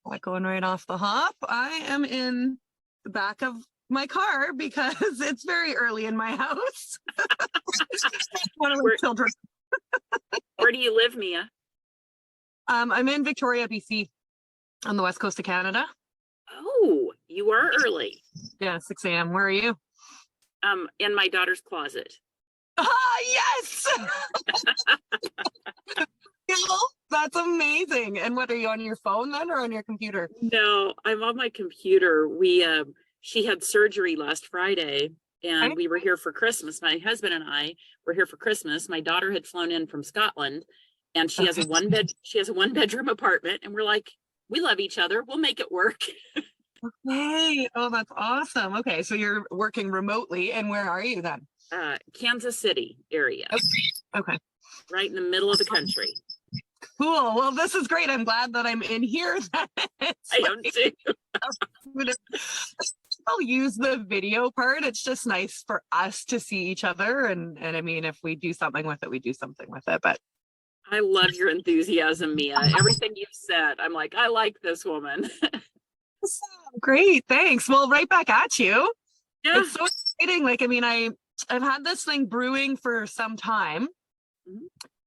Like going right off the hop. I am in the back of my car because it's very early in my house. One of my Where, children. where do you live, Mia? I'm in Victoria, BC, on the west coast of Canada. Oh, you are early. Yeah, 6 a.m. Where are you? In my daughter's closet. Ah, yes! That's amazing. And what, are you on your phone then or on your computer? No, I'm on my computer. She had surgery last Friday and we were here for Christmas. My husband and I were here for Christmas. My daughter had flown in from Scotland and she has a one bedroom apartment and we're like, we love each other. We'll make it work. Okay. Oh, that's awesome. Okay. So you're working remotely and where are you then? Kansas City area. Okay. Right in the middle of the country. Cool. Well, this is great. I'm glad that I'm in here. I am too. I'll use the video part. It's just nice for us to see each other. And I mean, if we do something with it, we do something with it. But I love your enthusiasm, Mia. Everything you've said, I'm like, I like this woman. Great. Thanks. Well, right back at you. Yeah. It's so exciting. Like, I mean, I've had this thing brewing for some time.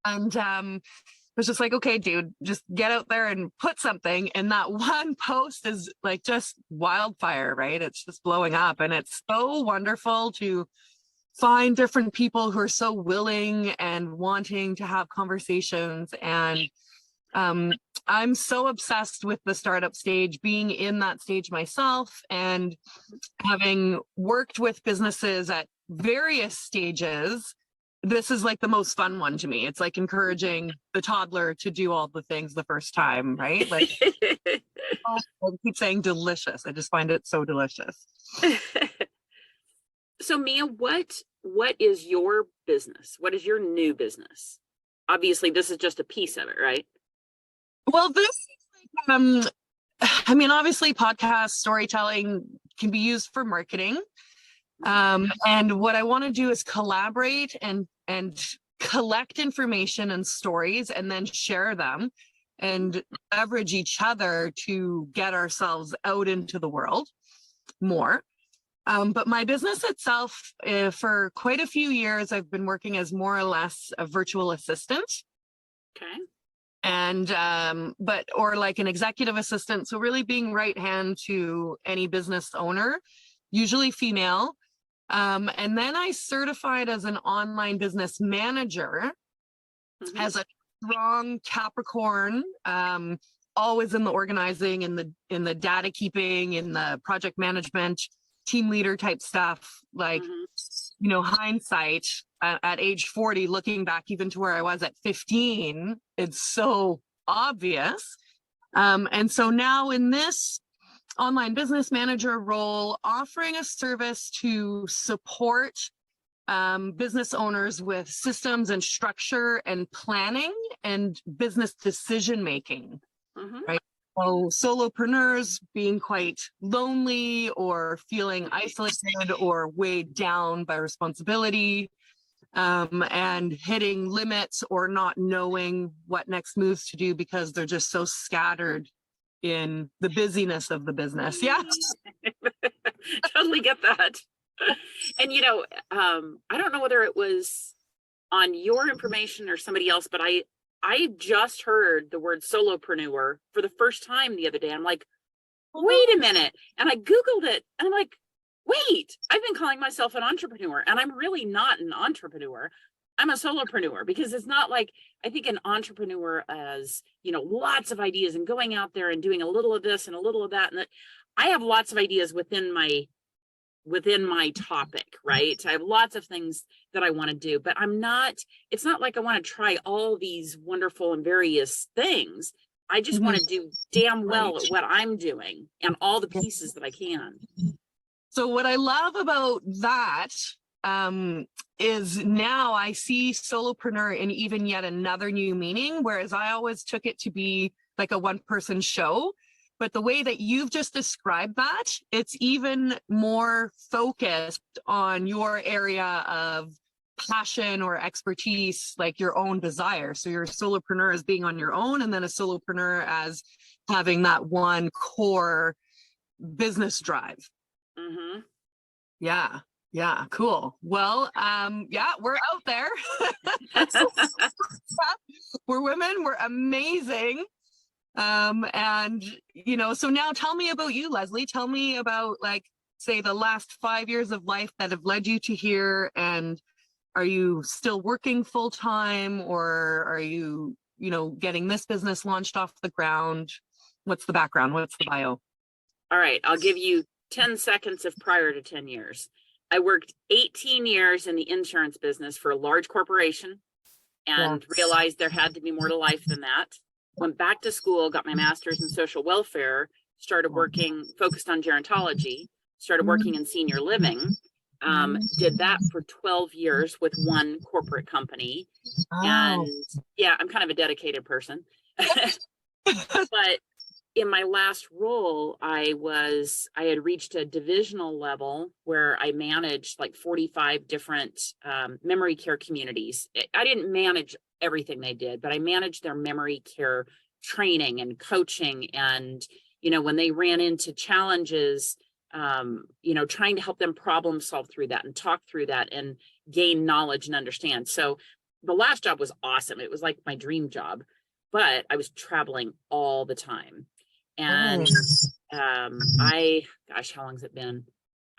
And was just like, okay, dude, just get out there and put something. And that one post is like just wildfire, right? It's just blowing up. And it's so wonderful to find different people who are so willing and wanting to have conversations. And I'm so obsessed with the startup stage, being in that stage myself and having worked with businesses at various stages. This is like the most fun one to me. It's like encouraging the toddler to do all the things the first time, right? Like, I keep saying delicious. I just find it so delicious. So Mia, what is your business? What is your new business? Obviously, this is just a piece of it, right? Well, this is like, I mean, obviously podcast storytelling can be used for marketing. And what I want to do is collaborate and collect information and stories and then share them and leverage each other to get ourselves out into the world more. But my business itself, for quite a few years, I've been working as more or less a virtual assistant. Okay. And or like an executive assistant. So really being right hand to any business owner, usually female. And then I certified as an online business manager as a strong Capricorn, always in the organizing, in the data keeping, in the project management, team leader type stuff, like, you know, hindsight at age 40, looking back even to where I was at 15, it's so obvious. And so now in this online business manager role, offering a service to support business owners with systems and structure and planning and business decision making, right? So solopreneurs being quite lonely or feeling isolated or weighed down by responsibility, and hitting limits or not knowing what next moves to do because they're just so scattered in the busyness of the business. Yeah. Totally get that. And, you know, I don't know whether it was on your information or somebody else, but I just heard the word solopreneur for the first time the other day. I'm like, wait a minute. And I Googled it and I'm like, wait, I've been calling myself an entrepreneur and I'm really not an entrepreneur. I'm a solopreneur, because it's not like, I think an entrepreneur as, you know, lots of ideas and going out there and doing a little of this and a little of that. And that I have lots of ideas within my topic, right? I have lots of things that I want to do, but it's not like I want to try all these wonderful and various things. I just want to do damn well at what I'm doing and all the pieces that I can. So what I love about that is now I see solopreneur in even yet another new meaning, whereas I always took it to be like a one-person show. But the way that you've just described that, it's even more focused on your area of passion or expertise, like your own desire. So you're a solopreneur as being on your own, and then a solopreneur as having that one core business drive. Mm-hmm. Yeah. Yeah. Cool. Well, yeah, we're out there. We're women. We're amazing. And so now tell me about you, Leslie. Tell me about, like, say, the last 5 years of life that have led you to here. And are you still working full time, or are you, getting this business launched off the ground? What's the background? What's the bio? All right, I'll give you 10 seconds of prior to 10 years. I worked 18 years in the insurance business for a large corporation and realized there had to be more to life than that. Went back to school, got my master's in social welfare, started working, focused on gerontology, started working in senior living, did that for 12 years with one corporate company. And yeah, I'm kind of a dedicated person. But in my last role, I had reached a divisional level where I managed like 45 different memory care communities. I didn't manage everything they did, but I managed their memory care training and coaching. And, when they ran into challenges, trying to help them problem solve through that and talk through that and gain knowledge and understand. So the last job was awesome. It was like my dream job, but I was traveling all the time. And how long has it been?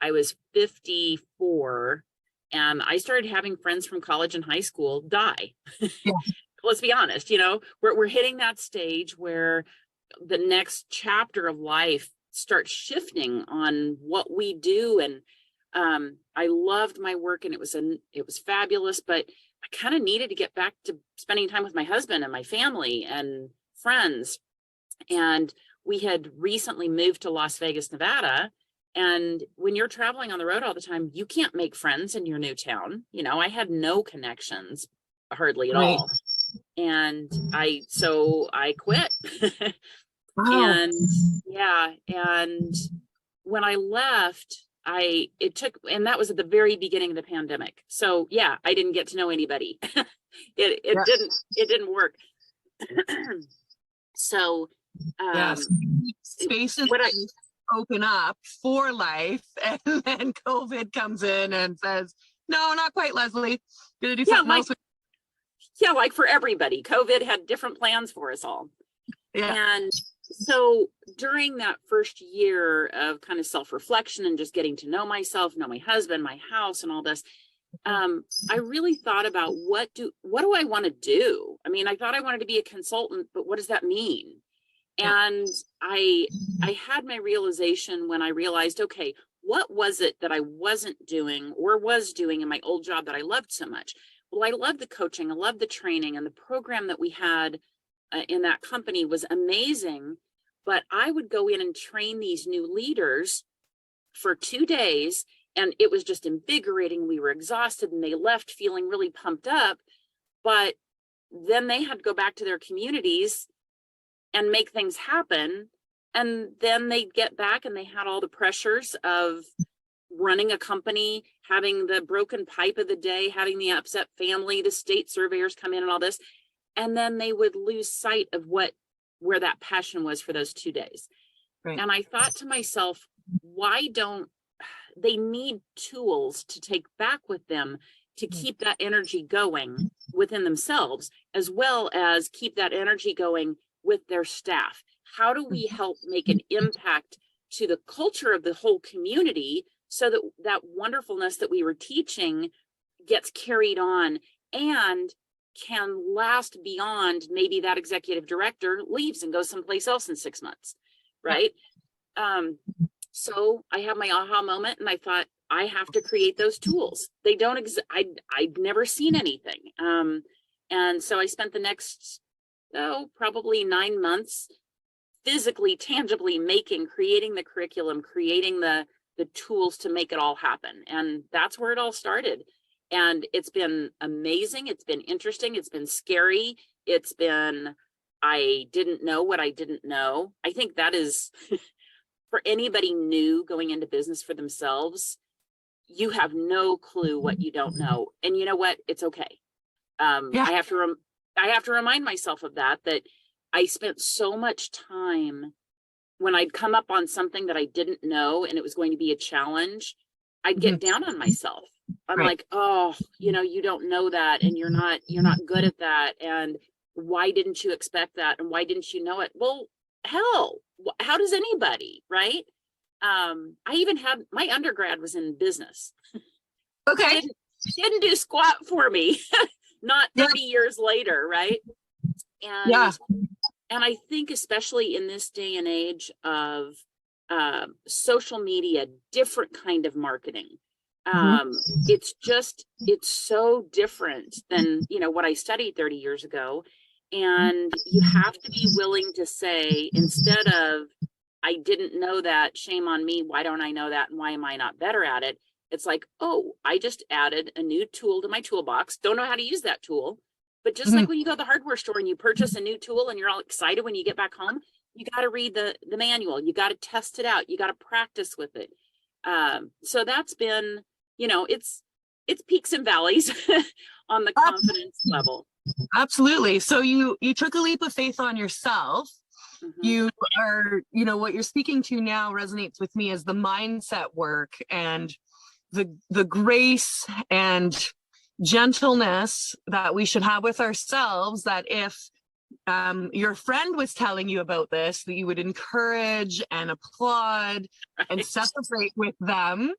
I was 54 and I started having friends from college and high school die. Yeah. Let's be honest, we're hitting that stage where the next chapter of life starts shifting on what we do. And I loved my work and it was fabulous, but I kind of needed to get back to spending time with my husband and my family and friends. And we had recently moved to Las Vegas, Nevada. And when you're traveling on the road all the time, you can't make friends in your new town. I had no connections hardly at all. And I quit. Wow. And when I left, and that was at the very beginning of the pandemic. So yeah, I didn't get to know anybody. It didn't work. So spaces open up for life, and then COVID comes in and says, no, not quite, Leslie. Gonna do something else. Like for everybody, COVID had different plans for us all. Yeah. And so during that first year of kind of self-reflection and just getting to know myself, know my husband, my house, and all this, I really thought about what do I want to do? I mean, I thought I wanted to be a consultant, but what does that mean? And I had my realization when I realized, okay, what was it that I wasn't doing or was doing in my old job that I loved so much? Well, I loved the coaching, I loved the training, and the program that we had in that company was amazing. But I would go in and train these new leaders for 2 days, and it was just invigorating. We were exhausted and they left feeling really pumped up, but then they had to go back to their communities and make things happen. And then they'd get back and they had all the pressures of running a company, having the broken pipe of the day, having the upset family, the state surveyors come in and all this. And then they would lose sight of where that passion was for those 2 days. Right. And I thought to myself, why don't they need tools to take back with them to keep that energy going within themselves, as well as keep that energy going with their staff? How do we help make an impact to the culture of the whole community so that that wonderfulness that we were teaching gets carried on and can last beyond maybe that executive director leaves and goes someplace else in 6 months, right? So I had my aha moment and I thought, I have to create those tools. They don't exist. I'd never seen anything. And so I spent the next, probably 9 months physically, tangibly creating the curriculum, creating the tools to make it all happen. And that's where it all started. And it's been amazing. It's been interesting. It's been scary. I didn't know what I didn't know. I think that is for anybody new going into business for themselves. you have no clue what you don't know. And you know what? It's okay. Yeah. I have to remind myself of that I spent so much time when I'd come up on something that I didn't know and it was going to be a challenge, I'd get down on myself. I'm Right. like, oh, you don't know that, and you're not good at that. And why didn't you expect that? And why didn't you know it? Well, hell, how does anybody, right? I even had my undergrad was in business. Okay. Didn't do squat for me, not Yeah. 30 years later, right? Yeah. And I think especially in this day and age of social media, different kind of marketing, it's so different than what I studied 30 years ago. And you have to be willing to say, instead of I didn't know that, shame on me, why don't I know that, and why am I not better at it? It's like, oh, I just added a new tool to my toolbox, don't know how to use that tool. But just like when you go to the hardware store and you purchase a new tool and you're all excited when you get back home, you got to read the manual, you got to test it out, you got to practice with it. So that's been, it's peaks and valleys on the confidence level. Absolutely. So you took a leap of faith on yourself. Mhm. You are, what you're speaking to now resonates with me as the mindset work and the grace and gentleness that we should have with ourselves, that if your friend was telling you about this, that you would encourage and applaud and Right. celebrate with them.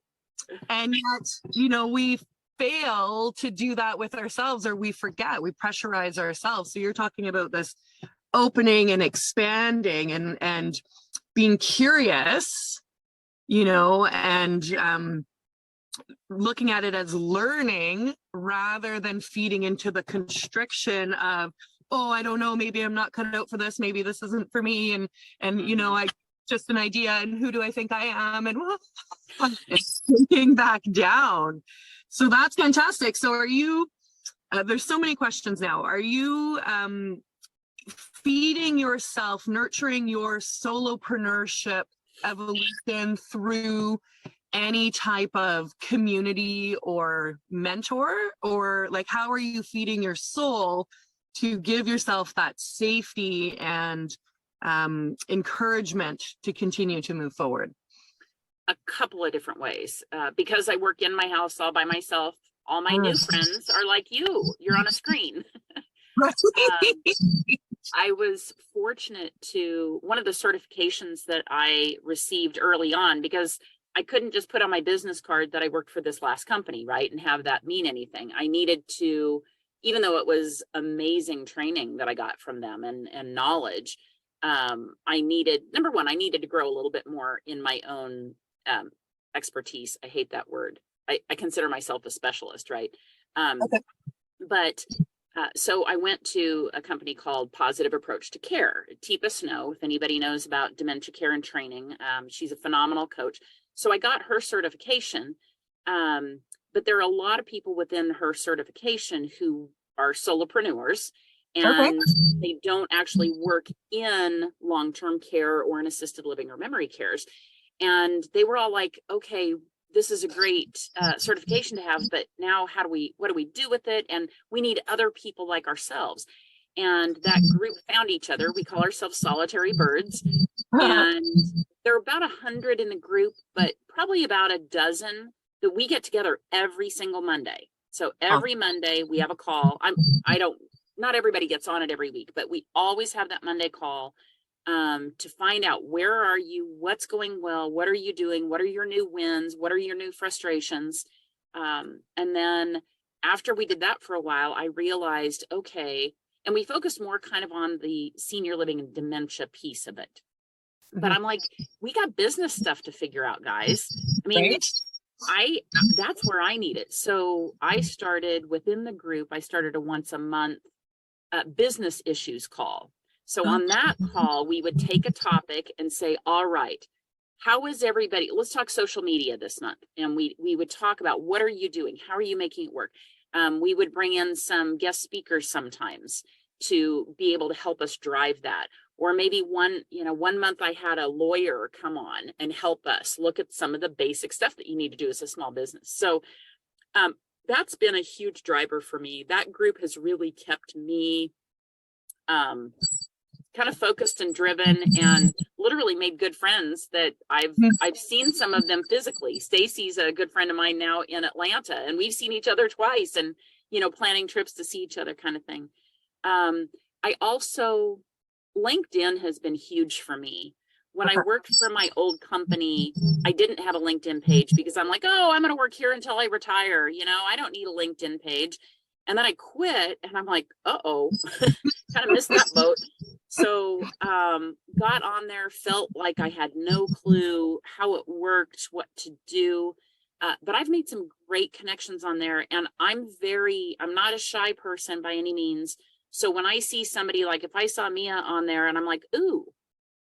And yet, we fail to do that with ourselves, or we forget, we pressurize ourselves. So you're talking about this opening and expanding and being curious, and looking at it as learning rather than feeding into the constriction of, oh, I don't know, maybe I'm not cut out for this, maybe this isn't for me, and I just an idea, and who do I think I am, and sinking back down. So that's fantastic. So are you there's so many questions now. Are you feeding yourself, nurturing your solopreneurship evolution through any type of community or mentor, or like how are you feeding your soul to give yourself that safety and encouragement to continue to move forward? A couple of different ways. Because I work in my house all by myself, all my new friends are like you're on a screen. I was fortunate to, one of the certifications that I received early on, because I couldn't just put on my business card that I worked for this last company, right? And have that mean anything. I needed to, even though it was amazing training that I got from them and knowledge, I needed, number one, I needed to grow a little bit more in my own expertise. I hate that word. I consider myself a specialist, right? Okay. But so I went to a company called Positive Approach to Care. Teepa Snow, if anybody knows about dementia care and training, she's a phenomenal coach. So I got her certification, but there are a lot of people within her certification who are solopreneurs, and they don't actually work in long-term care or in assisted living or memory cares. And they were all like, okay, this is a great certification to have, but now what do we do with it? And we need other people like ourselves. And that group found each other. We call ourselves Solitary Birds. And there are about 100 in the group, but probably about a dozen that we get together every single Monday. So every Monday we have a call. Not everybody gets on it every week, but we always have that Monday call to find out, where are you, what's going well, what are you doing, what are your new wins, what are your new frustrations. And then after we did that for a while, I realized, okay, and we focused more kind of on the senior living and dementia piece of it. But I'm like, we got business stuff to figure out, guys. I mean, that's where I need it. So I started within the group, I started a once a month business issues call. So on that call, we would take a topic and say, all right, how is everybody, let's talk social media this month. And we would talk about, what are you doing? How are you making it work? We would bring in some guest speakers sometimes. to be able to help us drive that. Or maybe one month I had a lawyer come on and help us look at some of the basic stuff that you need to do as a small business. So that's been a huge driver for me. That group has really kept me kind of focused and driven, and literally made good friends that I've seen some of them physically. Stacy's a good friend of mine now in Atlanta, and we've seen each other twice, and planning trips to see each other, kind of thing. I also, LinkedIn has been huge for me. When I worked for my old company, I didn't have a LinkedIn page because I'm like, oh, I'm going to work here until I retire. I don't need a LinkedIn page. And then I quit, and I'm like, uh-oh, kind of missed that boat. So got on there, felt like I had no clue how it worked, what to do. But I've made some great connections on there, and I'm not a shy person by any means. So when I see somebody, like if I saw Mia on there and I'm like, ooh,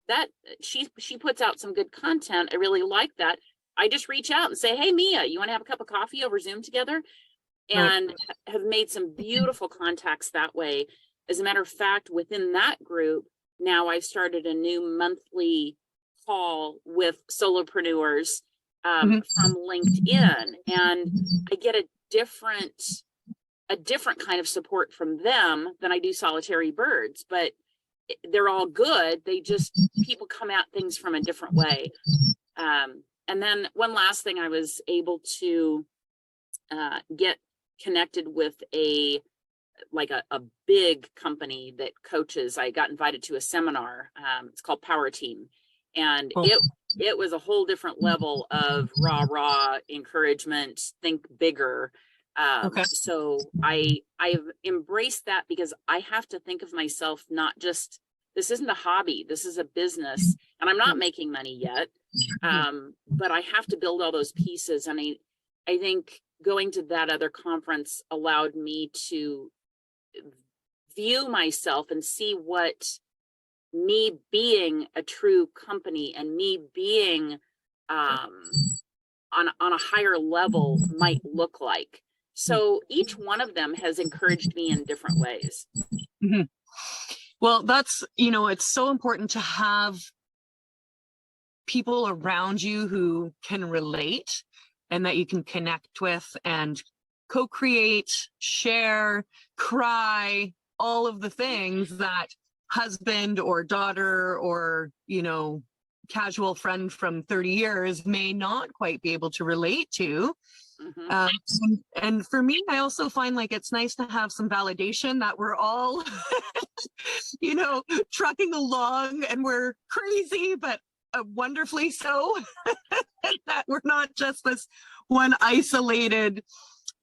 that she puts out some good content, I really like that, I just reach out and say, hey, Mia, you want to have a cup of coffee over Zoom together? And have made some beautiful contacts that way. As a matter of fact, within that group, now I've started a new monthly call with solopreneurs from LinkedIn, and I get a different kind of support from them than I do Solitary Birds, but they're all good. People come at things from a different way. And then one last thing, I was able to get connected with a big company that coaches. I got invited to a seminar. It's called Power Team, and it was a whole different level of rah encouragement, think bigger. So I've embraced that, because I have to think of myself, not just, this isn't a hobby, this is a business, and I'm not making money yet. But I have to build all those pieces. And I think going to that other conference allowed me to view myself and see what me being a true company and me being on a higher level might look like. So each one of them has encouraged me in different ways. Mm-hmm. Well, that's, it's so important to have people around you who can relate and that you can connect with and co-create, share, cry, all of the things that husband or daughter or, casual friend from 30 years may not quite be able to relate to. And for me, I also find like it's nice to have some validation that we're all, trucking along, and we're crazy, but wonderfully so. That we're not just this one isolated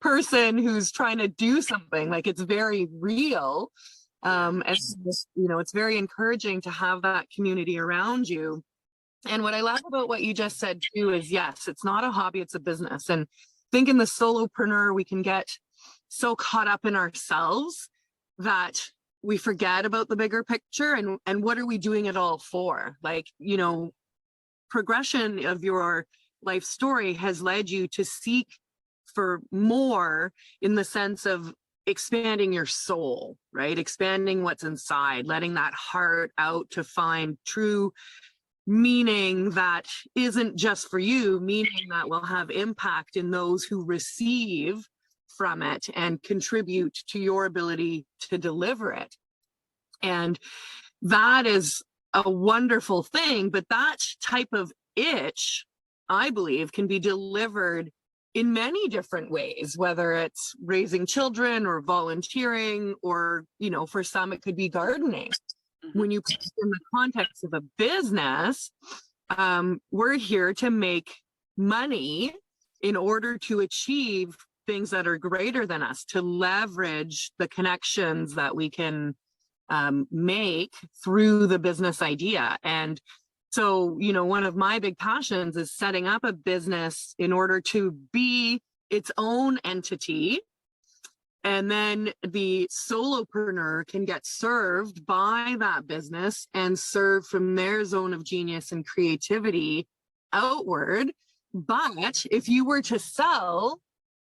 person who's trying to do something. Like, it's very real. And it's very encouraging to have that community around you. And what I love about what you just said too is, yes, it's not a hobby, it's a business. And I think in the solopreneur, we can get so caught up in ourselves that we forget about the bigger picture and what are we doing it all for? Like, progression of your life story has led you to seek for more, in the sense of expanding your soul, right? Expanding what's inside, letting that heart out to find true meaning that isn't just for you, meaning that will have impact in those who receive from it and contribute to your ability to deliver it. And that is a wonderful thing, but that type of itch, I believe, can be delivered in many different ways, whether it's raising children or volunteering, or, for some, it could be gardening. When you put it in the context of a business, we're here to make money in order to achieve things that are greater than us, to leverage the connections that we can make through the business idea. And so, one of my big passions is setting up a business in order to be its own entity. And then the solopreneur can get served by that business and serve from their zone of genius and creativity outward. But if you were to sell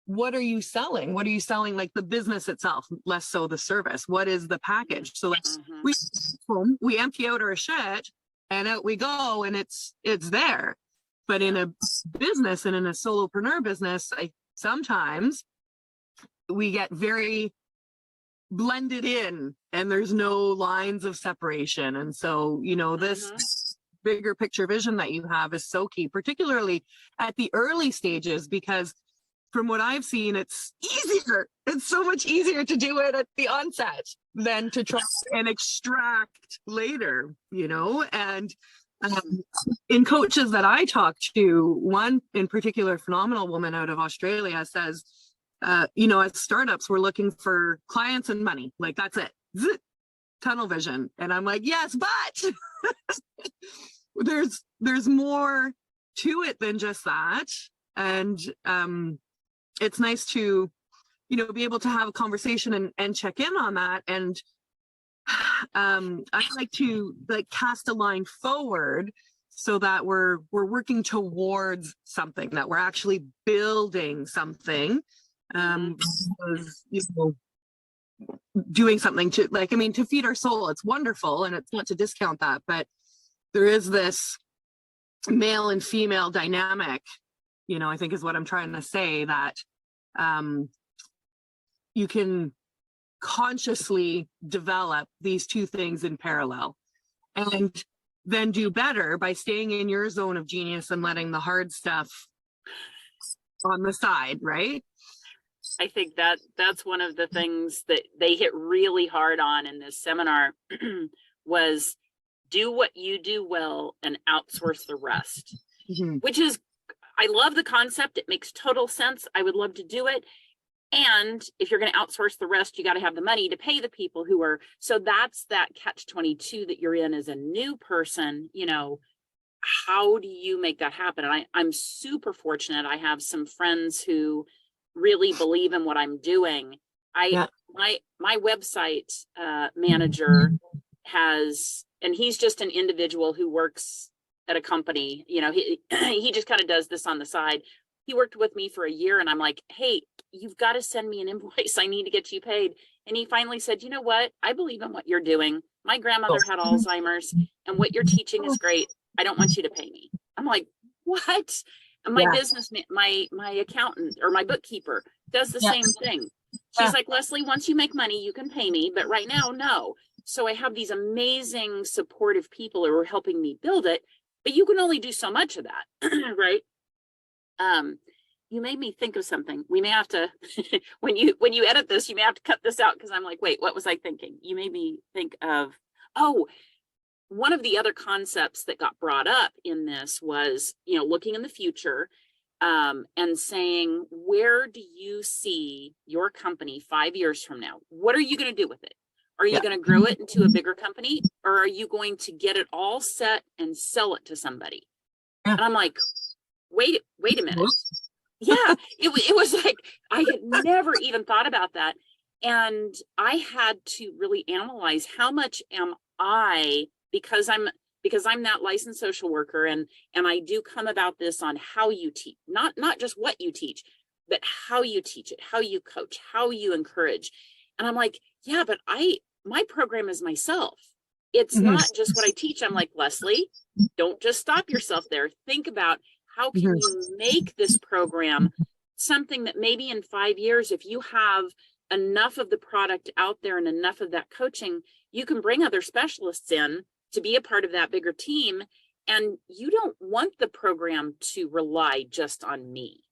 what are you selling? What are you selling? Like the business itself, less so the service. What is the package? So like Mhm. we empty out our shit and out we go, and it's there. But in a business and in a solopreneur business, sometimes we get very blended in and there's no lines of separation. And so, this Mhm. bigger picture vision that you have is so key, particularly at the early stages, because from what I've seen, it's easier. It's so much easier to do it at the onset than to try and extract later, and in coaches that I talk to, one in particular, phenomenal woman out of Australia says, as startups, we're looking for clients and money. Like that's it. Zit, tunnel vision. And I'm like, yes, but there's more to it than just that. And it's nice to, be able to have a conversation and check in on that. And I like to cast a line forward so that we're working towards something, that we're actually building something. Because, doing something to to feed our soul, it's wonderful, and it's not to discount that, but there is this male and female dynamic, I think is what I'm trying to say, that you can consciously develop these two things in parallel and then do better by staying in your zone of genius and letting the hard stuff on the side, right? I think that's one of the things that they hit really hard on in this seminar was do what you do well and outsource the rest, which is, I love the concept. It makes total sense. I would love to do it. And if you're going to outsource the rest, you got to have the money to pay the people who are, so that's that catch-22 that you're in as a new person. How do you make that happen? And I'm super fortunate. I have some friends who really believe in what I'm doing. My website manager has, and he's just an individual who works at a company, he just kind of does this on the side. He worked with me for a year and I'm like, hey, you've got to send me an invoice. I need to get you paid. And he finally said, you know what? I believe in what you're doing. My grandmother had Alzheimer's and what you're teaching is great. I don't want you to pay me. I'm like, what? And my businessman, my accountant or my bookkeeper does the same thing. She's like, Leslie, once you make money, you can pay me. But right now, no. So I have these amazing supportive people who are helping me build it. But you can only do so much of that, right? You made me think of something. We may have to, when you edit this, you may have to cut this out because I'm like, wait, what was I thinking? You made me think of, one of the other concepts that got brought up in this was, looking in the future, and saying, where do you see your company 5 years from now? What are you going to do with it? Are you going to grow it into a bigger company, or are you going to get it all set and sell it to somebody? And I'm like, wait a minute. Yeah, it was like, I had never even thought about that. And I had to really analyze how much am I, because I'm that licensed social worker, and I do come about this on how you teach, not just what you teach, but how you teach it, how you coach, how you encourage. And I'm like, yeah, but my program is myself. It's not just what I teach. I'm like, Leslie, don't just stop yourself there. Think about how can you make this program something that maybe in 5 years, if you have enough of the product out there and enough of that coaching, you can bring other specialists in to be a part of that bigger team. And you don't want the program to rely just on me.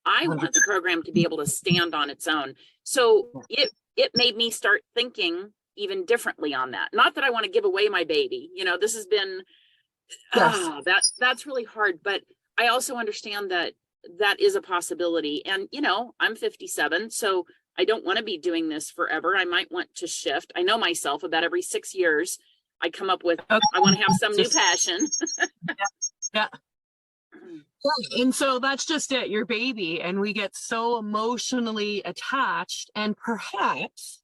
I want the program to be able to stand on its own. So it made me start thinking even differently on that. Not that I want to give away my baby. This has been, that's really hard. But I also understand that is a possibility. And, I'm 57, so I don't want to be doing this forever. I might want to shift. I know myself, about every 6 years, I come up with, I want to have some new passion. And so that's just it, your baby. And we get so emotionally attached and perhaps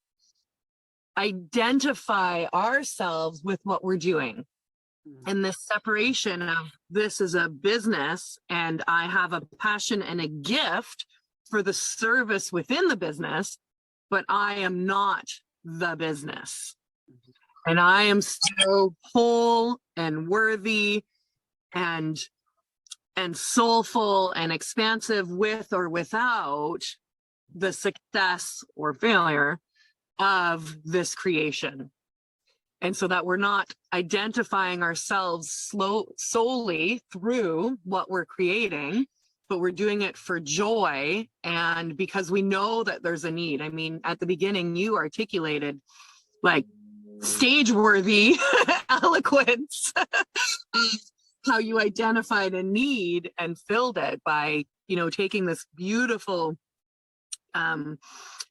identify ourselves with what we're doing. And this separation of this is a business and I have a passion and a gift for the service within the business, but I am not the business. And I am still whole and worthy and soulful and expansive with or without the success or failure of this creation. And so that we're not identifying ourselves solely through what we're creating, but we're doing it for joy and because we know that there's a need. I mean, at the beginning, you articulated like stage worthy eloquence of how you identified a need and filled it by, you know, taking this beautiful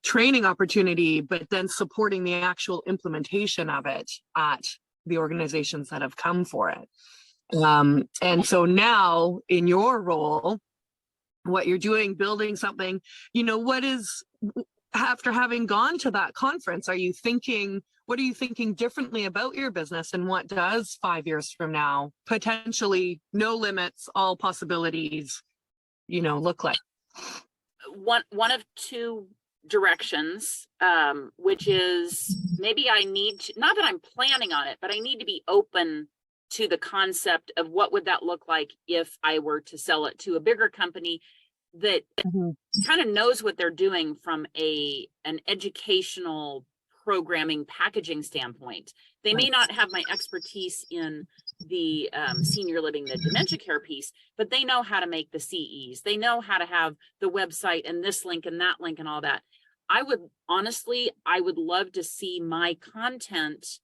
training opportunity, but then supporting the actual implementation of it at the organizations that have come for it. And so now in your role, what you're doing, building something, you know, what is, after having gone to that conference, what are you thinking differently about your business, and what does 5 years from now, potentially no limits, all possibilities, you know, look like? One of two directions, which is maybe I need to, not that I'm planning on it, but I need to be open to the concept of what would that look like if I were to sell it to a bigger company that kind of knows what they're doing from an educational programming packaging standpoint. They may not have my expertise in the senior living, the dementia care piece, but they know how to make the CEs. They know how to have the website and this link and that link and all that. I would love to see my content.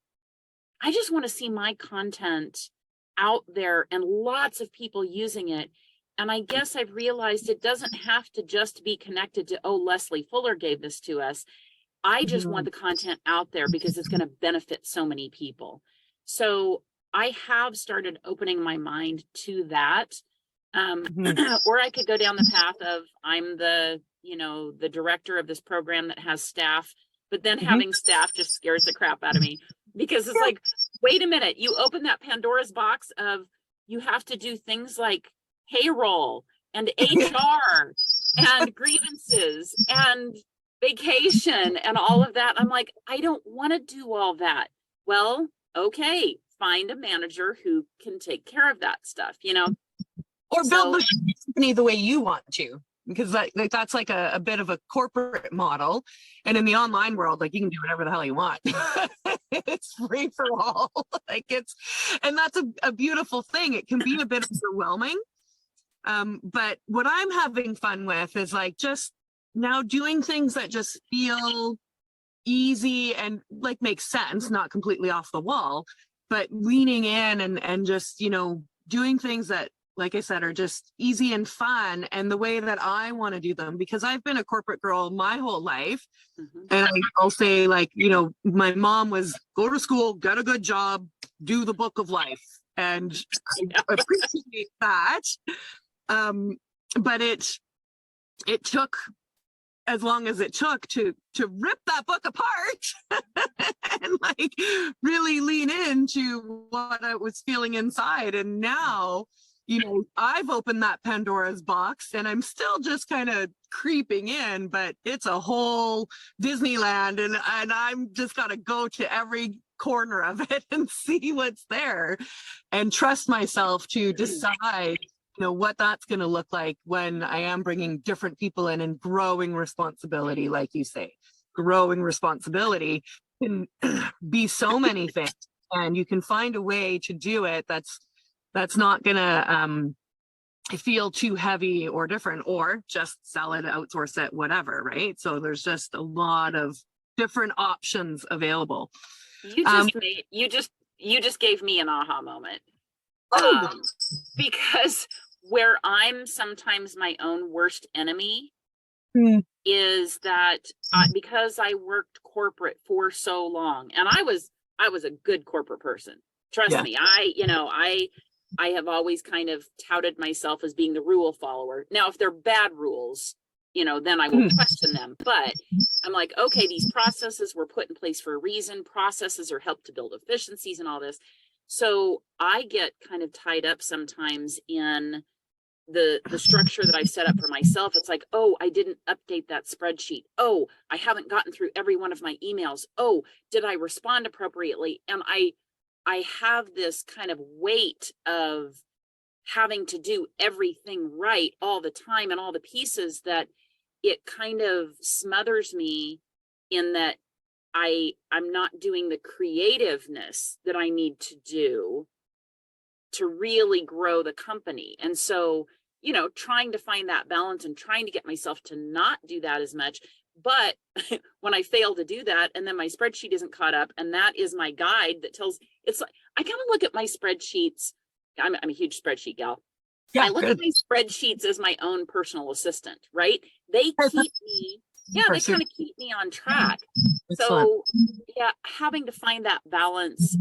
I just want to see my content out there and lots of people using it. And I guess I've realized it doesn't have to just be connected to, oh, Leslie Fuller gave this to us. I just want the content out there because it's going to benefit so many people. So I have started opening my mind to that. Or I could go down the path of I'm the director of this program that has staff, but then having staff just scares the crap out of me because it's like, wait a minute, you open that Pandora's box of you have to do things like payroll and HR and grievances and vacation and all of that. I'm like, I don't want to do all that. Well, okay, find a manager who can take care of that stuff, you know? Or build the company the way you want to, because that's like a bit of a corporate model. And in the online world, like you can do whatever the hell you want. It's free for all. And that's a beautiful thing. It can be a bit overwhelming. But what I'm having fun with is like just now doing things that just feel easy and like make sense, not completely off the wall, but leaning in and just, you know, doing things that, like I said, are just easy and fun and the way that I want to do them, because I've been a corporate girl my whole life. And I'll say, like, you know, my mom was go to school, get a good job, do the book of life. And I appreciate that. But it took as long as it took to rip that book apart and like really lean into what I was feeling inside. And now, you know, I've opened that Pandora's box and I'm still just kind of creeping in, but it's a whole Disneyland and I'm just got to go to every corner of it and see what's there and trust myself to decide, you know, what that's going to look like when I am bringing different people in and growing responsibility. Like you say, growing responsibility can be so many things, and you can find a way to do it that's not going to feel too heavy or different, or just sell it, outsource it, whatever. Right. So there's just a lot of different options available. You just gave me an aha moment. Because where I'm sometimes my own worst enemy is that because I worked corporate for so long, and I was a good corporate person. Trust me, I have always kind of touted myself as being the rule follower. Now, if they're bad rules, you know, then I will question them. But I'm like, okay, these processes were put in place for a reason. Processes are helped to build efficiencies and all this. So I get kind of tied up sometimes in the structure that I set up for myself. It's like, oh, I didn't update that spreadsheet. Oh, I haven't gotten through every one of my emails. Oh, did I respond appropriately? And I have this kind of weight of having to do everything right all the time and all the pieces that it kind of smothers me in that I'm not doing the creativeness that I need to do to really grow the company. And so, you know, trying to find that balance and trying to get myself to not do that as much. But when I fail to do that, and then my spreadsheet isn't caught up, and that is my guide that tells, it's like, I kind of look at my spreadsheets. I'm a huge spreadsheet gal. Yeah, I look good. at my spreadsheets as my own personal assistant, right? They keep me, yeah, they kind of keep me on track. So yeah, having to find that balance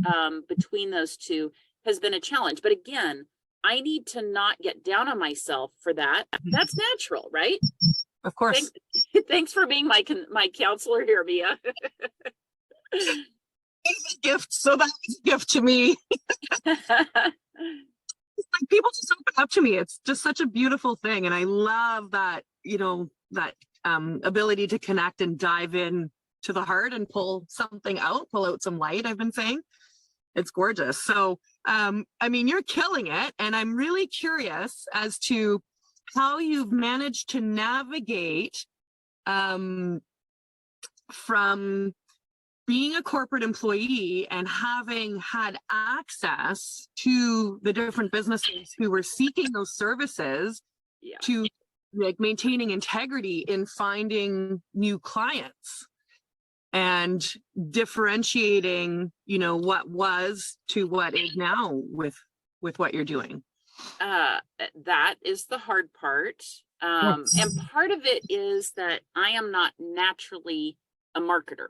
between those two has been a challenge. But again, I need to not get down on myself for that. That's natural, right? Of course. Thanks for being my counselor here, Mia. It's a gift. So that was a gift to me. Like people just open up to me. It's just such a beautiful thing. And I love that, you know, that ability to connect and dive in to the heart and pull something out, pull out some light, I've been saying. It's gorgeous. So, I mean, you're killing it. And I'm really curious as to how you've managed to navigate from being a corporate employee and having had access to the different businesses who were seeking those services, Yeah. to like maintaining integrity in finding new clients and differentiating, you know, what was to what is now with what you're doing. That is the hard part. And part of it is that I am not naturally a marketer.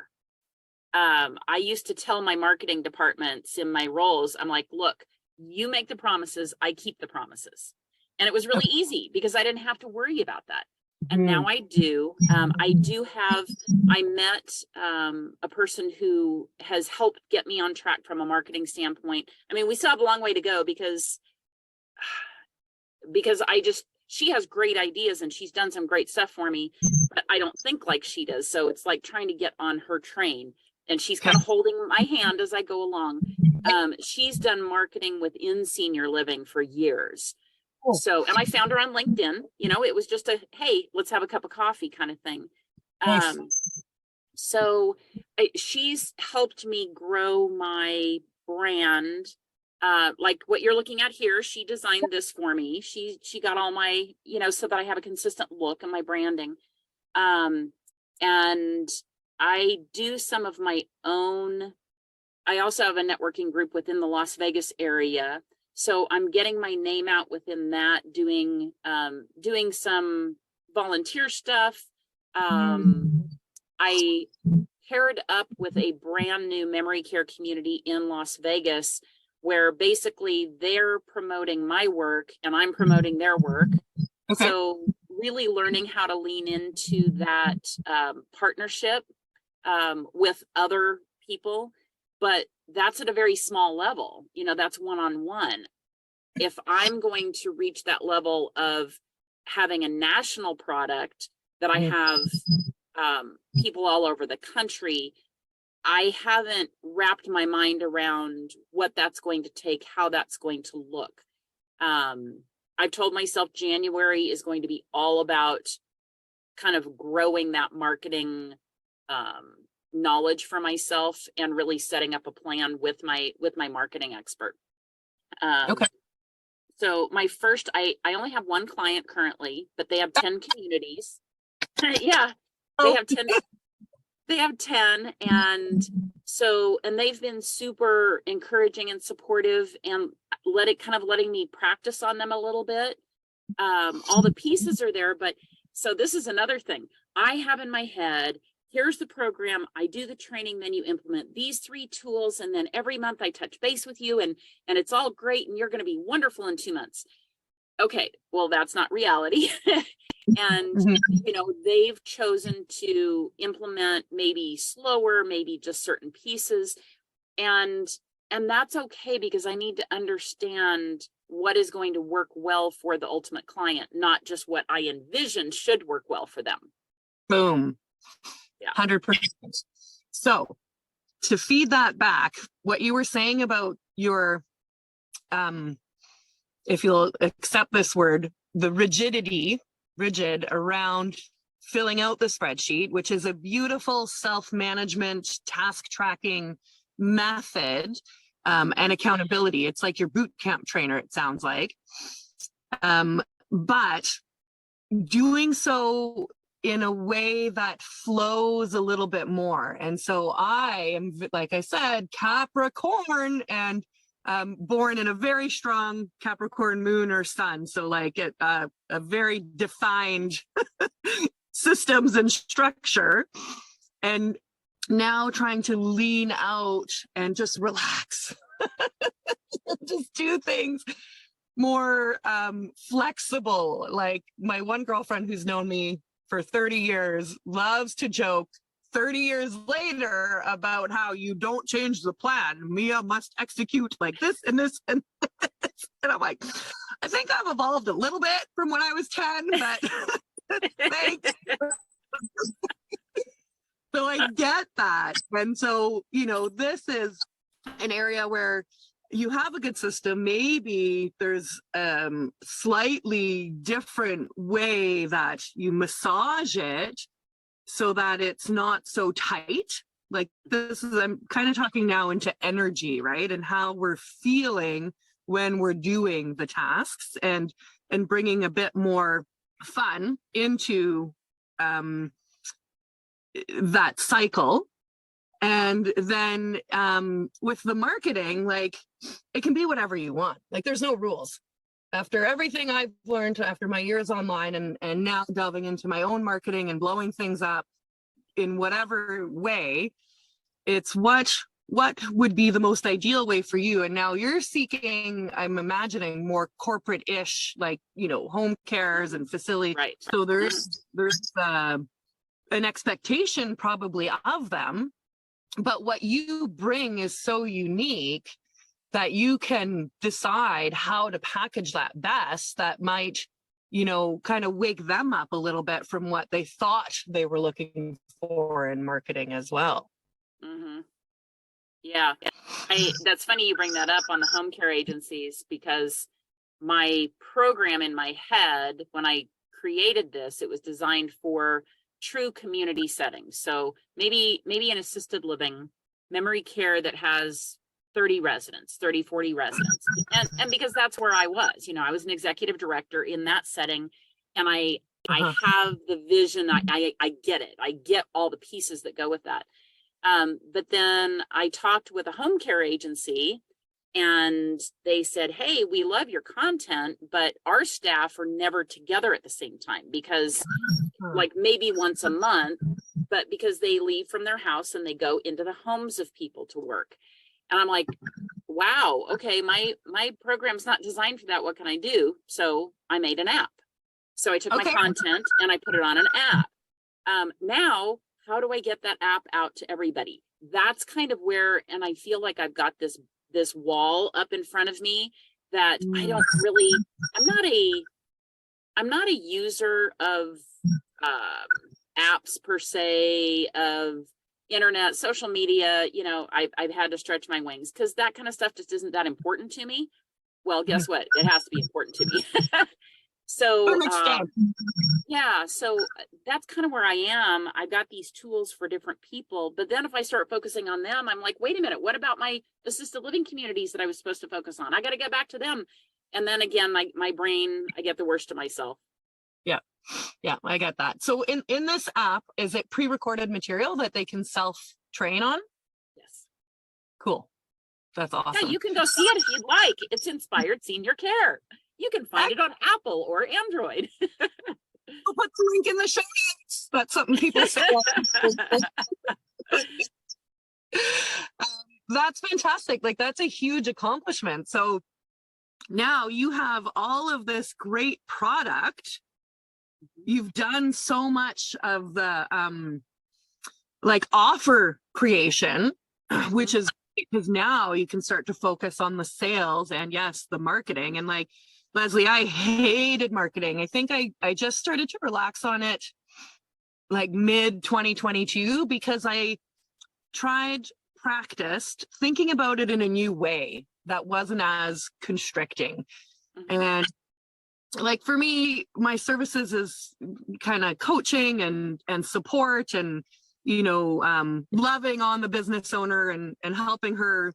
I used to tell my marketing departments in my roles, I'm like, look, you make the promises, I keep the promises. And it was really easy because I didn't have to worry about that. And now I do. I met a person who has helped get me on track from a marketing standpoint. I mean, we still have a long way to go because she has great ideas and she's done some great stuff for me, but I don't think like she does. So it's like trying to get on her train, and she's kind of holding my hand as I go along. She's done marketing within senior living for years. So, and I found her on LinkedIn, you know, it was just a, hey, let's have a cup of coffee kind of thing. So she's helped me grow my brand. Like what you're looking at here, she designed this for me. She got all my, you know, so that I have a consistent look in my branding. And I do some of my own. I also have a networking group within the Las Vegas area. So I'm getting my name out within that, doing some volunteer stuff. I paired up with a brand new memory care community in Las Vegas, where basically they're promoting my work and I'm promoting their work. Okay. So really learning how to lean into that partnership with other people, but that's at a very small level. You know, that's one-on-one. If I'm going to reach that level of having a national product that I have people all over the country, I haven't wrapped my mind around what that's going to take, how that's going to look. I've told myself January is going to be all about kind of growing that marketing knowledge for myself and really setting up a plan with my marketing expert. Okay. So my first, I only have one client currently, but they have 10 communities. Yeah, they have 10. They have 10. And so, and they've been super encouraging and supportive and letting me practice on them a little bit. All the pieces are there, but so this is another thing I have in my head. Here's the program. I do the training, then you implement these 3 tools. And then every month I touch base with you and it's all great. And you're going to be wonderful in 2 months. Okay. Well, that's not reality. And, you know, they've chosen to implement maybe slower, maybe just certain pieces. And And that's okay, because I need to understand what is going to work well for the ultimate client, not just what I envision should work well for them. Boom. Yeah. 100%. So to feed that back, what you were saying about your, if you'll accept this word, the rigid around filling out the spreadsheet, which is a beautiful self-management task tracking method, and accountability. It's like your boot camp trainer, it sounds like. But doing so in a way that flows a little bit more. And so I am, like I said, Capricorn, and born in a very strong Capricorn moon or sun. So like a very defined systems and structure. And now trying to lean out and just relax, just do things more flexible. Like my one girlfriend who's known me for 30 years loves to joke 30 years later about how you don't change the plan. Mia must execute like this and this and this. And I'm like, I think I've evolved a little bit from when I was 10, but thanks. So I get that. And so, you know, this is an area where you have a good system. Maybe there's slightly different way that you massage it so that it's not so tight. Like this is, I'm kind of talking now into energy, right? And how we're feeling when we're doing the tasks, and bringing a bit more fun into that cycle. And then with the marketing, like it can be whatever you want. Like there's no rules. After everything I've learned after my years online, and now delving into my own marketing and blowing things up in whatever way, it's what would be the most ideal way for you. And now you're seeking, I'm imagining, more corporate-ish, like, you know, home cares and facility. Right. So there's an expectation probably of them, but what you bring is so unique that you can decide how to package that best, that might, you know, kind of wake them up a little bit from what they thought they were looking for in marketing as well. Mm-hmm. Yeah, that's funny you bring that up on the home care agencies, because my program in my head, when I created this, it was designed for true community settings. So maybe an assisted living, memory care that has 30 residents, 30, 40 residents. And because that's where I was, you know, I was an executive director in that setting, and I have the vision. I get it. I get all the pieces that go with that. But then I talked with a home care agency, and they said, hey, we love your content, but our staff are never together at the same time, because like maybe once a month, but because they leave from their house and they go into the homes of people to work. And I'm like, wow, okay, my program's not designed for that. What can I do? So I made an app. So I took my content and I put it on an app. Now, how do I get that app out to everybody? That's kind of where, and I feel like I've got this wall up in front of me that I don't really, I'm not a user of apps per se, of internet, social media. You know, I've had to stretch my wings because that kind of stuff just isn't that important to me. Well, guess what? It has to be important to me. So yeah, so that's kind of where I am. I've got these tools for different people, but then if I start focusing on them, I'm like, wait a minute, what about my assisted living communities that I was supposed to focus on? I got to get back to them. And then again, my brain, I get the worst of myself. Yeah, I get that. So in this app, is it pre-recorded material that they can self-train on? Yes. Cool. That's awesome. Yeah, you can go see it if you'd like. It's Inspired Senior Care. You can find it on Apple or Android. I'll put the link in the show notes. That's something people say. That's fantastic. Like, that's a huge accomplishment. So now you have all of this great product. You've done so much of the like offer creation, which is because now you can start to focus on the sales and yes, the marketing. And like Leslie, I hated marketing. I think I just started to relax on it like mid 2022 because I practiced thinking about it in a new way that wasn't as constricting. Mhm. And like for me, my services is kind of coaching and support and loving on the business owner and helping her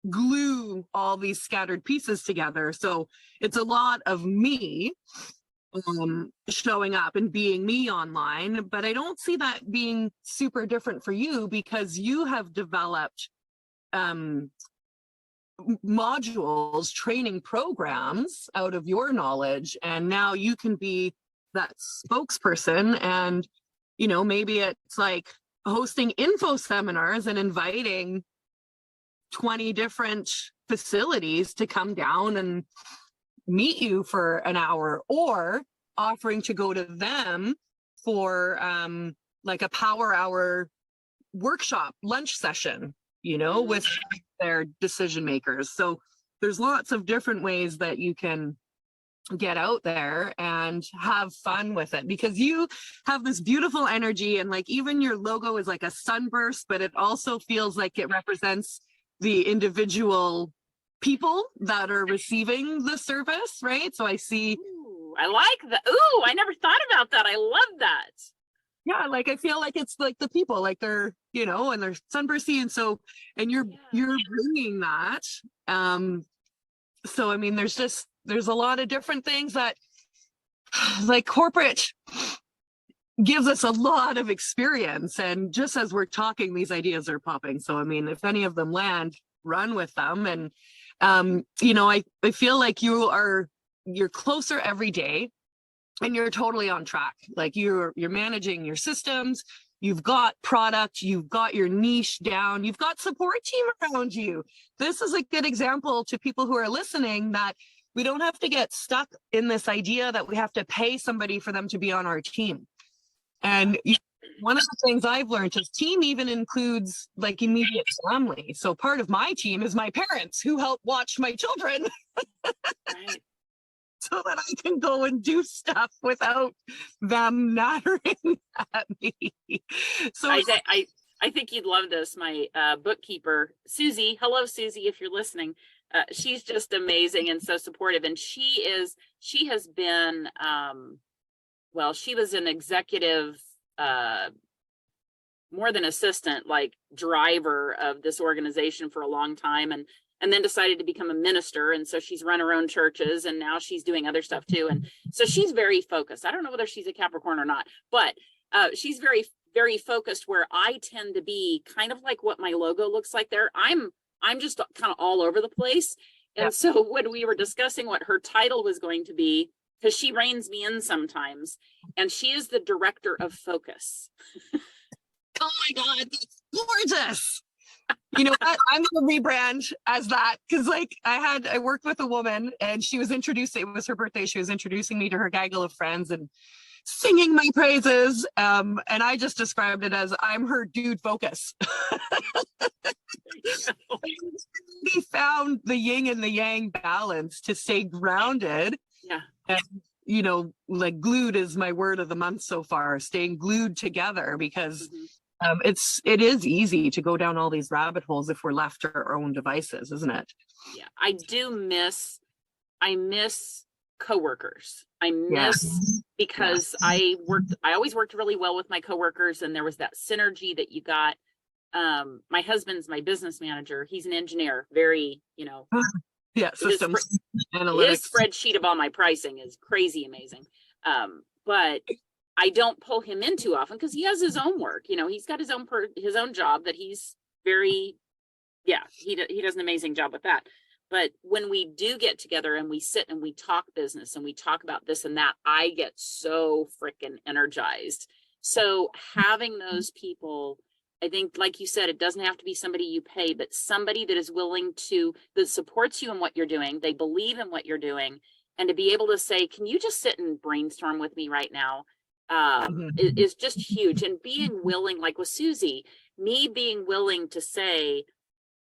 glue all these scattered pieces together. So it's a lot of me showing up and being me online, but I don't see that being super different for you because you have developed modules, training programs out of your knowledge, and now you can be that spokesperson. And maybe it's like hosting info seminars and inviting 20 different facilities to come down and meet you for an hour, or offering to go to them for like a power hour workshop lunch session, with their decision makers. So there's lots of different ways that you can get out there and have fun with it, because you have this beautiful energy, and like even your logo is like a sunburst, but it also feels like it represents the individual people that are receiving the service, right? So I see. Ooh, I like that. Ooh, I never thought about that. I love that. Yeah, like I feel like it's like the people, like they're, and they're sunbursty, and so, and you're bringing that. So I mean, there's a lot of different things that, like corporate gives us a lot of experience, and just as we're talking, these ideas are popping. So I mean, if any of them land, run with them. And I feel like you're closer every day, and you're totally on track. Like you're managing your systems, you've got product, you've got your niche down, you've got support team around you. This is a good example to people who are listening that we don't have to get stuck in this idea that we have to pay somebody for them to be on our team. And one of the things I've learned is team even includes like immediate family. So part of my team is my parents who help watch my children. Right. So that I can go and do stuff without them nattering at me. So I think you'd love this. My bookkeeper, Susie. Hello, Susie, if you're listening. She's just amazing and so supportive. And she has been, she was an executive, more than assistant, like driver of this organization for a long time. And then decided to become a minister. And so she's run her own churches, and now she's doing other stuff too. And so she's very focused. I don't know whether she's a Capricorn or not, but she's very, very focused, where I tend to be kind of like what my logo looks like there. I'm just kind of all over the place. And so when we were discussing what her title was going to be, because she reins me in sometimes, and she is the director of focus. Oh my God, that's gorgeous. You know what? I'm gonna rebrand as that, because like I worked with a woman, and she was it was her birthday. She was introducing me to her gaggle of friends and singing my praises. And I just described it as I'm her dude focus. We found the yin and the yang balance to stay grounded. Yeah. And like glued is my word of the month so far, staying glued together, because it is easy to go down all these rabbit holes if we're left to our own devices, isn't it? Yeah, I miss coworkers. I miss because I always worked really well with my coworkers, and there was that synergy that you got. My husband's my business manager. He's an engineer, very, systems analytics. His spreadsheet of all my pricing is crazy amazing. But I don't pull him in too often because he has his own work. He's got his own job that he's very, he does an amazing job with that. But when we do get together and we sit and we talk business and we talk about this and that, I get so freaking energized. So having those people, I think, like you said, it doesn't have to be somebody you pay, but somebody that is willing that supports you in what you're doing. They believe in what you're doing. And to be able to say, can you just sit and brainstorm with me right now? Is just huge. And being willing, like with Susie, me being willing to say,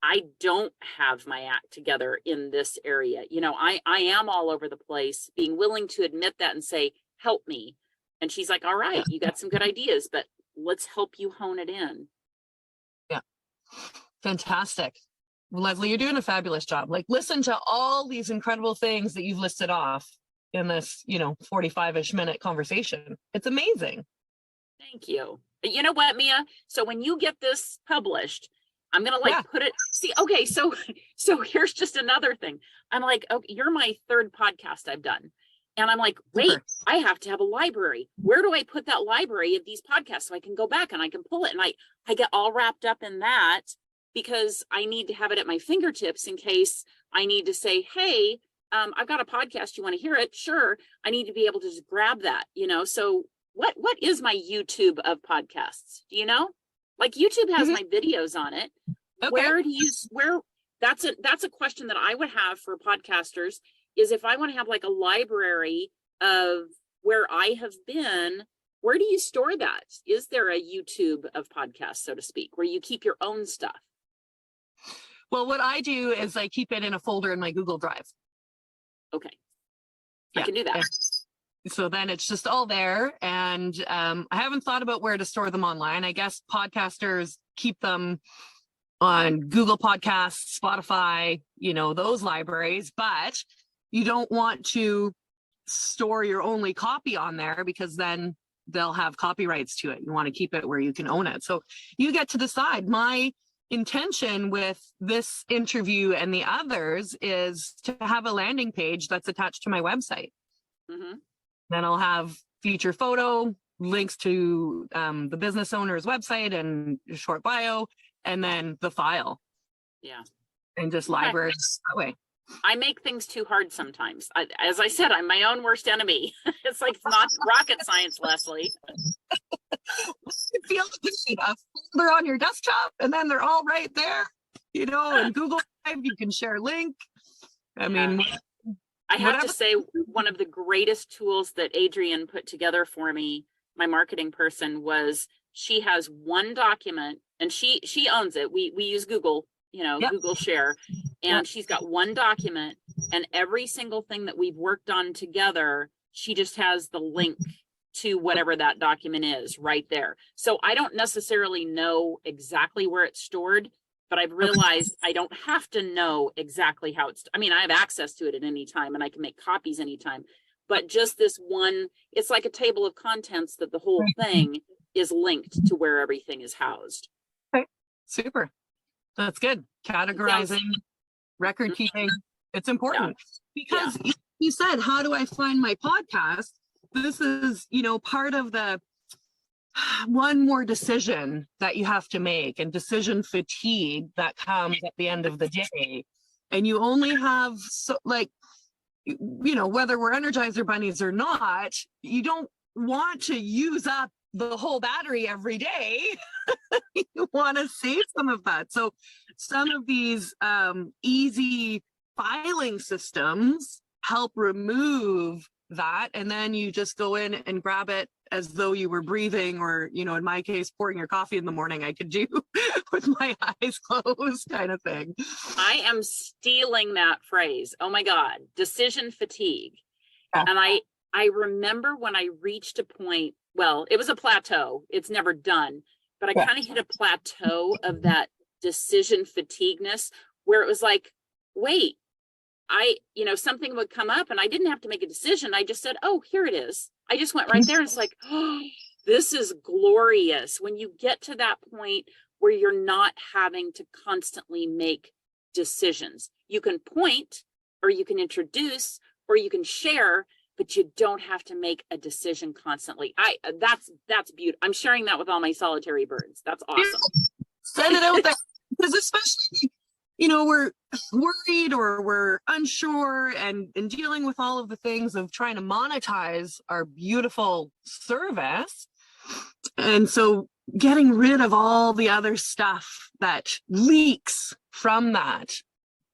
I don't have my act together in this area. You know, I am all over the place, being willing to admit that and say, help me. And she's like, all right, you got some good ideas, but let's help you hone it in. Yeah. Fantastic. Well, Leslie, you're doing a fabulous job. Like, listen to all these incredible things that you've listed off in this, 45-ish minute conversation. It's amazing. Thank you. You know what, Mia? So when you get this published, I'm gonna put it, see, okay, so here's just another thing. I'm like, okay, you're my third podcast I've done. And I'm like, wait, Super. I have to have a library. Where do I put that library of these podcasts so I can go back and I can pull it? And I get all wrapped up in that because I need to have it at my fingertips in case I need to say, hey, I've got a podcast. You want to hear it? Sure. I need to be able to just grab that, So what is my YouTube of podcasts? Do you know? Like YouTube has my videos on it. Okay. That's a question that I would have for podcasters is if I want to have like a library of where I have been, where do you store that? Is there a YouTube of podcasts, so to speak, where you keep your own stuff? Well, what I do is I keep it in a folder in my Google Drive. Okay. I can do that. So then it's just all there. And I haven't thought about where to store them online. I guess podcasters keep them on Google Podcasts, Spotify, those libraries, but you don't want to store your only copy on there because then they'll have copyrights to it. You want to keep it where you can own it. So you get to decide. My intention with this interview and the others is to have a landing page that's attached to my website. Mm-hmm. Then I'll have feature photo, links to the business owner's website and a short bio, and then the file. Yeah. And just libraries that way. I make things too hard sometimes. As I said, I'm my own worst enemy. It's like not rocket science, Leslie. It feels good. A folder on your desktop, and then they're all right there. In Google Drive, you can share link. I mean, I have to say, one of the greatest tools that Adrienne put together for me, my marketing person, was she has one document, and she owns it. We use Google, Google Share, and she's got one document, and every single thing that we've worked on together, she just has the link to whatever that document is right there. So I don't necessarily know exactly where it's stored, but I've realized I don't have to know exactly how I have access to it at any time and I can make copies anytime, but just this one, it's like a table of contents that the whole thing is linked to where everything is housed. Okay. Super. That's good. Categorizing, record keeping. It's important because you said, how do I find my podcast? This is, part of the one more decision that you have to make and decision fatigue that comes at the end of the day. And you only have whether we're Energizer bunnies or not, you don't want to use up the whole battery every day. You want to save some of that. So some of these easy filing systems help remove that, and then you just go in and grab it as though you were breathing, or in my case, pouring your coffee in the morning. I could do with my eyes closed, kind of thing. I am stealing that phrase. Oh my God, decision fatigue. And I remember when I reached a point, well, it was a plateau. It's never done, but I kind of hit a plateau of that decision fatigueness where it was like, wait, something would come up and I didn't have to make a decision. I just said, oh, here it is. I just went right there. And it's like, oh, this is glorious. When you get to that point where you're not having to constantly make decisions, you can point, or you can introduce, or you can share, but you don't have to make a decision constantly. That's beautiful. I'm sharing that with all my solitary birds. That's awesome. Send it out there, because especially, we're worried or we're unsure and dealing with all of the things of trying to monetize our beautiful service. And so getting rid of all the other stuff that leaks from that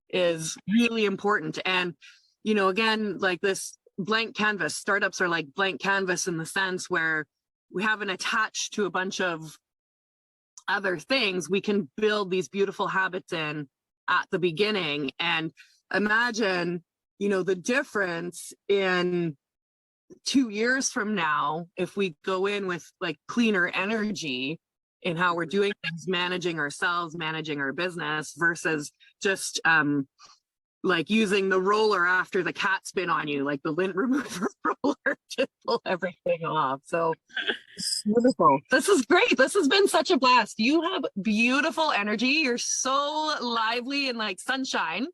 is really important. And, again, like this blank canvas, startups are like blank canvas in the sense where we haven't attached to a bunch of other things. We can build these beautiful habits in at the beginning. And imagine, the difference in 2 years from now, if we go in with like cleaner energy in how we're doing things, managing ourselves, managing our business versus just like using the roller after the cat's been on you, like the lint remover roller to pull everything off. So beautiful. This is great. This has been such a blast. You have beautiful energy. You're so lively and like sunshine.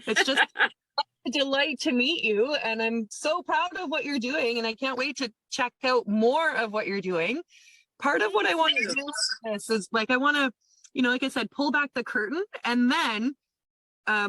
It's just a delight to meet you. And I'm so proud of what you're doing. And I can't wait to check out more of what you're doing. Part of what I want to do with this is like, I want to, like I said, pull back the curtain, and then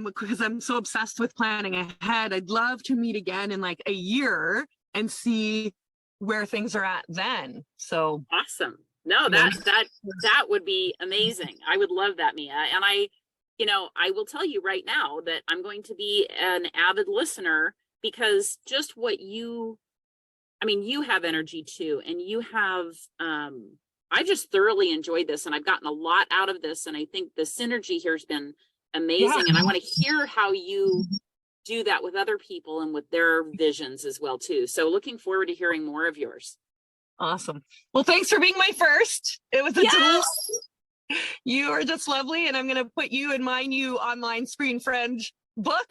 because I'm so obsessed with planning ahead, I'd love to meet again in like a year and see where things are at then. So awesome. No, that would be amazing. I would love that, Mia. And I will tell you right now that I'm going to be an avid listener, because just what you have energy too, and you have, I just thoroughly enjoyed this, and I've gotten a lot out of this. And I think the synergy here has been amazing. Yeah. And I want to hear how you do that with other people and with their visions as well too. So looking forward to hearing more of yours. Awesome. Well, thanks for being my first. It was a Yes! delight. You are just lovely, and I'm going to put you in my new online screen friend book.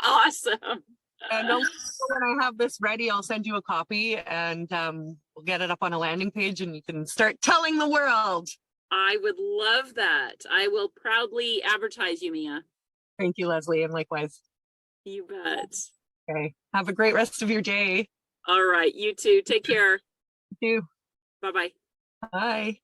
Awesome. And when I have this ready, I'll send you a copy, and we'll get it up on a landing page, and you can start telling the world. I would love that. I will proudly advertise you, Mia. Thank you, Leslie, and likewise. You bet. Okay. Have a great rest of your day. All right. You too. Take care. You too. Bye-bye. Bye.